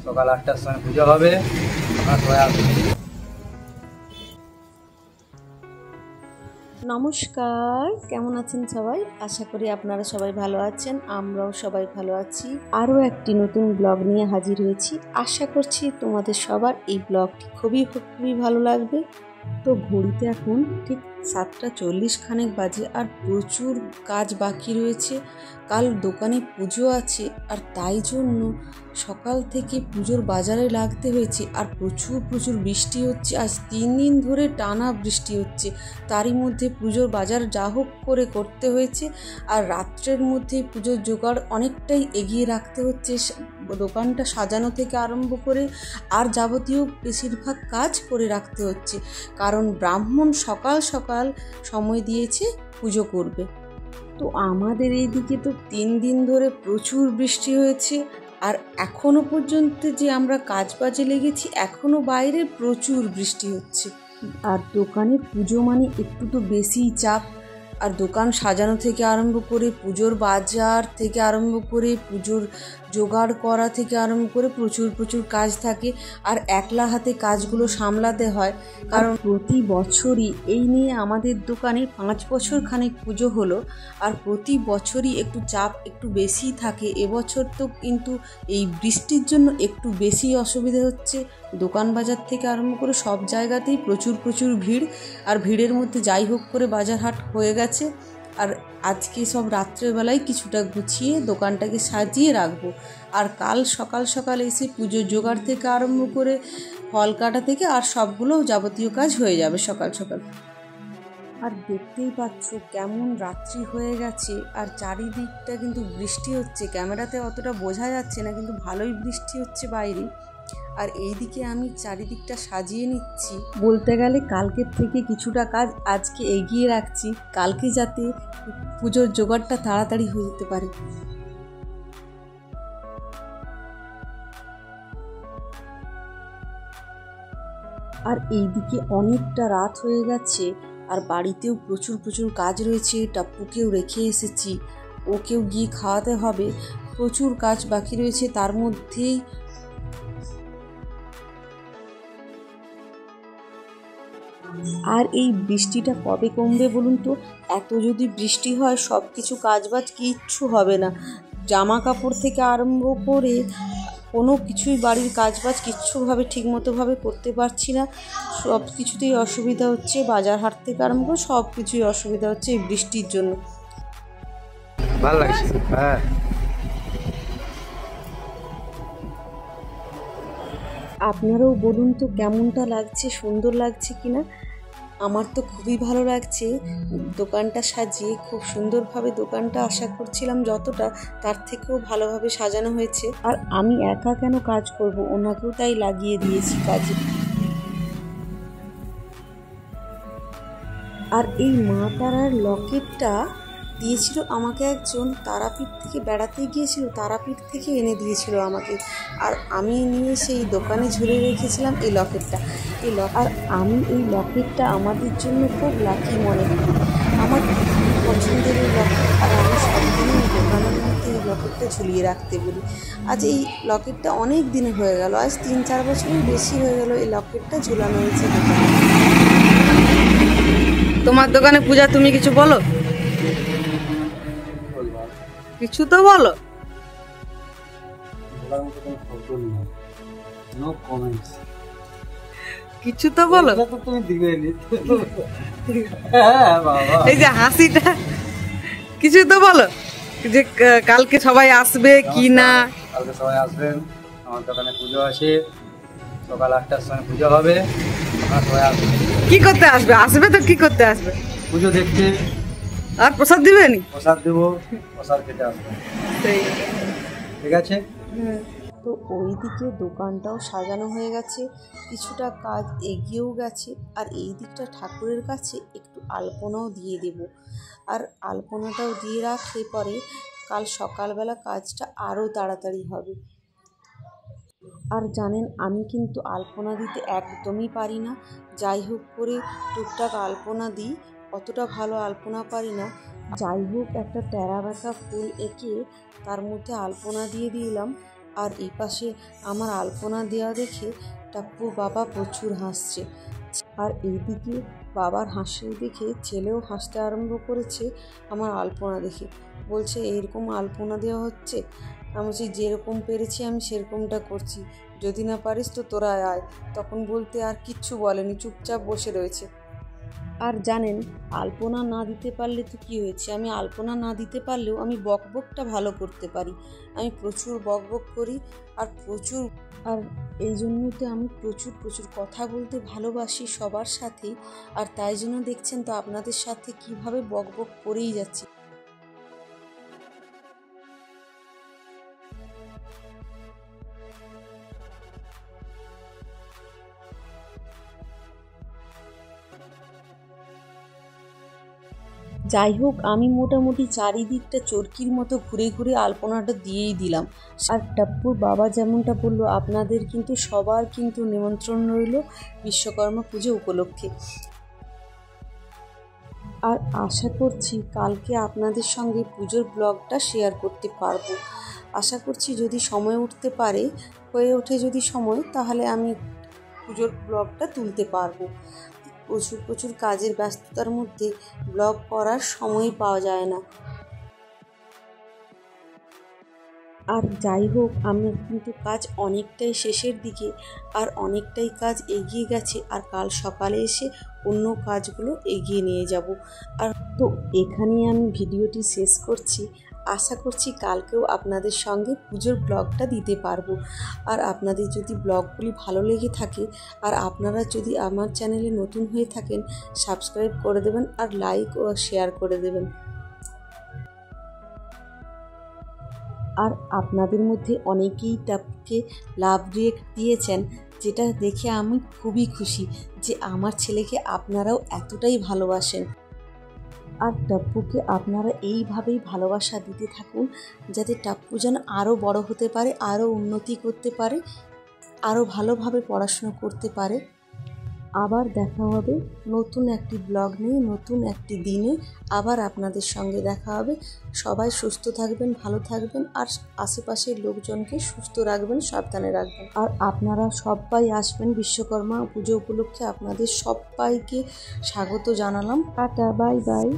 সকাল 8টার সময় পুজো হবে, আপনারা সবাই আসবেন। নমস্কার, কেমন আছেন সবাই? আশা করি আপনারা সবাই ভালো আছেন, আমরাও সবাই ভালো আছি। আরও একটি নতুন ব্লগ নিয়ে হাজির হয়েছি। আশা করছি তোমাদের সবার এই ব্লগটি খুবই ভালো লাগবে। তো ঘড়িতে এখন ঠিক 7:40 খানেক বাজে, আর প্রচুর কাজ বাকি রয়েছে। কাল দোকানে পুজো আছে, আর তাই জন্য সকাল থেকে পুজোর বাজারে লাগতে হয়েছে। আর প্রচুর বৃষ্টি হচ্ছে, আজ 3 দিন ধরে টানা বৃষ্টি হচ্ছে। তারই মধ্যে পুজোর বাজার যা হোক করে করতে হয়েছে, আর রাত্রের মধ্যে পুজোর জোগাড় অনেকটাই এগিয়ে রাখতে হচ্ছে। দোকানটা সাজানো থেকে আরম্ভ করে আর যাবতীয় বেশিরভাগ কাজ করে রাখতে হচ্ছে, কারণ ব্রাহ্মণ সকাল সময় দিয়েছে পুজো করবে। তো আমাদের এইদিকে তো 3 দিন ধরে প্রচুর বৃষ্টি হয়েছে, আর এখনো পর্যন্ত যে আমরা কাজ বাজে লেগেছি, এখনো বাইরে প্রচুর বৃষ্টি হচ্ছে। আর দোকানে পুজো মানে একটু তো বেশিই চাপ। আর দোকান সাজানো থেকে আরম্ভ করে পুজোর বাজার থেকে আরম্ভ করে পুজোর জোগাড় করা থেকে আরম্ভ করে প্রচুর কাজ থাকে। আর একলা হাতে কাজগুলো সামলাতে হয়, কারণ প্রতি বছরই এই নিয়ে আমাদের দোকানে 5 বছর খানেক পুজো হলো, আর প্রতি বছরই একটু চাপ একটু বেশি থাকে। এবছর তো কিন্তু এই বৃষ্টির জন্য একটু বেশি অসুবিধা হচ্ছে। দোকান বাজার থেকে আরম্ভ করে সব জায়গাতেই প্রচুর ভিড়, আর ভিড়ের মধ্যে যাই হোক করে বাজার হাট হয়ে গেছে। আর আজকে সব রাত্রেবেলায় কিছুটা গুছিয়ে দোকানটাকে সাজিয়ে রাখবো। আর কাল সকাল এসে পুজোর জোগাড় থেকে আরম্ভ করে ফল কাটা থেকে আর সবগুলো যাবতীয় কাজ হয়ে যাবে সকাল। আর দেখতেই পাচ্ছ কেমন রাত্রি হয়ে গেছে, আর চারিদিকটা কিন্তু বৃষ্টি হচ্ছে। ক্যামেরাতে অতটা বোঝা যাচ্ছে না, কিন্তু ভালোই বৃষ্টি হচ্ছে বাইরে। আর এইদিকে আমি চারিদিকটা সাজিয়ে নিচ্ছি। বলতে গেলে কালকের থেকে কিছুটা কাজ আজকে এগিয়ে রাখছি, কালকে যাতে পুজোর জোগাড়টা তাড়াতাড়ি হয়ে যেতে পারে। আর এইদিকে অনেকটা রাত হয়ে গেছে, আর বাড়িতেও প্রচুর কাজ রয়েছে। টাপ্পুকেও রেখে এসেছি, ওকেও গিয়ে খাওয়াতে হবে। প্রচুর কাজ বাকি রয়েছে, তার মধ্যেই আর এই বৃষ্টিটা কবে কমবে বলুন তো? এত যদি বৃষ্টি হয় সব কিছু কাজবাজ কিচ্ছু হবে না। জামা কাপড় থেকে আরম্ভ করে কোনো কিছুই বাড়ির কাজবাজ কিচ্ছুভাবে ঠিকমতোভাবে করতে পারছি না। সব কিছুতেই অসুবিধা হচ্ছে, বাজার হাট থেকে আরম্ভ করে সব কিছুই অসুবিধা হচ্ছে এই বৃষ্টির জন্য। ভালো লাগছে। হ্যাঁ, আপনারাও বলুন তো কেমনটা লাগছে, সুন্দর লাগছে কিনা। আমার তো খুবই ভালো লাগছে। দোকানটা সাজিয়ে খুব সুন্দরভাবে দোকানটা আশা করছিলাম যতটা, তার থেকেও ভালোভাবে সাজানো হয়েছে। আর আমি একা কেন কাজ করব, ওনাকেও তাই লাগিয়ে দিয়েছি কাজে। আর এই মা তারার লকেটটা দিয়েছিল আমাকে একজন, তারাপীঠ থেকে বেড়াতে গিয়েছিল, তারাপীঠ থেকে এনে দিয়েছিল আমাকে। আর আমি নিয়ে সেই দোকানে ঝুলে রেখেছিলাম এই লকেটটা। আর আমি এই লকেটটা আমাদের জন্য খুব লাকি মনে করি। আমার খুব পছন্দের এই লকেট, আর আমি সবদিনই দোকানের মধ্যে এই লকেটটা ঝুলিয়ে রাখতে বলি। আজ এই লকেটটা অনেক দিন হয়ে গেল, আজ 3-4 বছরের বেশি হয়ে গেল এই লকেটটা ঝুলানো হয়েছে দোকানে। তোমার দোকানে পূজা, তুমি কিছু বলো, কিছু তো বলো। কিছু তো বলো, তুমি দিবে। এই যে হাসিটা, কিছু তো বলো যে কালকে সবাই আসবে কি না। কালকে সবাই আসবেন, আমার দোকানে পুজো আছে, সকাল 8টার সময় পুজো হবে, আপনারা সবাই আসবেন। কি করতে আসবে? আসবে তো কি করতে আসবে? পুজো দেখতে। আর প্রসাদ দিবেনি? প্রসাদ দেবো, প্রসাদ খেতে আসবেন। ঠিক আছে। তো ওইদিকে দোকানটাও সাজানো হয়ে গেছে, কিছুটা কাজ এগিয়েও গেছে। আর এই দিকটা ঠাকুরের কাছে একটু আলপনাও দিয়ে দেব। আর আলপনাটাও দিয়ে রাখলে পরে কাল সকালবেলা কাজটা আরও তাড়াতাড়ি হবে। আর জানেন আমি কিন্তু আলপনা দিতে একদমই পারি না। যাই হোক করে টুকটাক আলপনা দিই, অতটা ভালো আলপনা পারি না। যাই হোক একটা টেরা বেঁকা ফুল এঁকে তার মধ্যে আলপনা দিয়ে দিলাম। আর এই পাশে আমার আলপনা দেওয়া দেখে টাপ্পুর বাবা প্রচুর হাসছে। আর এইদিকে বাবার হাসি দেখে ছেলেও হাসতে আরম্ভ করেছে আমার আলপনা দেখে। বলছে এরকম আলপনা দেওয়া হচ্ছে? আমি বলছি যেরকম পেরেছি আমি সেরকমটা করছি, যদি না পারিস তো তোরা আয়। তখন বলতে আর কিচ্ছু বলেনি, চুপচাপ বসে রয়েছে। আর জানেন, আলপনা না দিতে পারলে তো কী হয়েছে, আমি আলপনা না দিতে পারলেও আমি বকবকটা ভালো করতে পারি। আমি প্রচুর বকবক করি আর এই জন্যই তো আমি প্রচুর কথা বলতে ভালোবাসি সবার সাথেই। আর তাই জন্য দেখছেন তো আপনাদের সাথে কিভাবে বকবক করেই যাচ্ছি। যাই হোক, আমি মোটামুটি চারিদিকটা চরকির মতো ঘুরে ঘুরে আলপনাটা দিয়েই দিলাম। আর টাপ্পুর বাবা যেমনটা বললো, আপনাদের কিন্তু সবার কিন্তু নিমন্ত্রণ রইল বিশ্বকর্মা পুজো উপলক্ষে। আর আশা করছি কালকে আপনাদের সঙ্গে পুজোর ব্লগটা শেয়ার করতে পারবো। আশা করছি যদি সময় হয়ে ওঠে যদি সময়, তাহলে আমি পুজোর ব্লগটা তুলতে পারবো। প্রচুর কাজের ব্যস্ততার মধ্যে ব্লগ করার সময় পাওয়া যায় না। আর যাই হোক, আমার কিন্তু কাজ অনেকটাই শেষের দিকে, আর অনেকটাই কাজ এগিয়ে গেছে। আর কাল সকালে এসে অন্য কাজগুলো এগিয়ে নিয়ে যাব। আর তো এখানেই আমি ভিডিওটি শেষ করছি। আশা করছি কালকেও আপনাদের সঙ্গে পুজোর ব্লগটা দিতে পারবো। আর আপনাদের যদি ব্লগগুলি ভালো লেগে থাকে, আর আপনারা যদি আমার চ্যানেলে নতুন হয়ে থাকেন, সাবস্ক্রাইব করে দেবেন আর লাইক ও শেয়ার করে দেবেন। আর আপনাদের মধ্যে অনেকেই টাপ্পুকে লাভ রিয়েক্ট দিয়েছেন, যেটা দেখে আমি খুবই খুশি যে আমার ছেলেকে আপনারাও এতটাই ভালোবাসেন। আর টাপ্পুকে আপনারা এইভাবেই ভালোবাসা দিতে থাকুন, যাতে টাপ্পু যেন আরও বড় হতে পারে, আরও উন্নতি করতে পারে, আরও ভালোভাবে পড়াশোনা করতে পারে। আবার দেখা হবে নতুন একটি ব্লগ নিয়ে, নতুন একটি দিনে আবার আপনাদের সঙ্গে দেখা হবে। সবাই সুস্থ থাকবেন, ভালো থাকবেন, আর আশেপাশের লোকজনকে সুস্থ রাখবেন, সাবধানে রাখবেন। আর আপনারা সবাই আসবেন বিশ্বকর্মা পুজো উপলক্ষে। আপনাদের সবাইকে স্বাগত জানালাম। Tata, bye bye.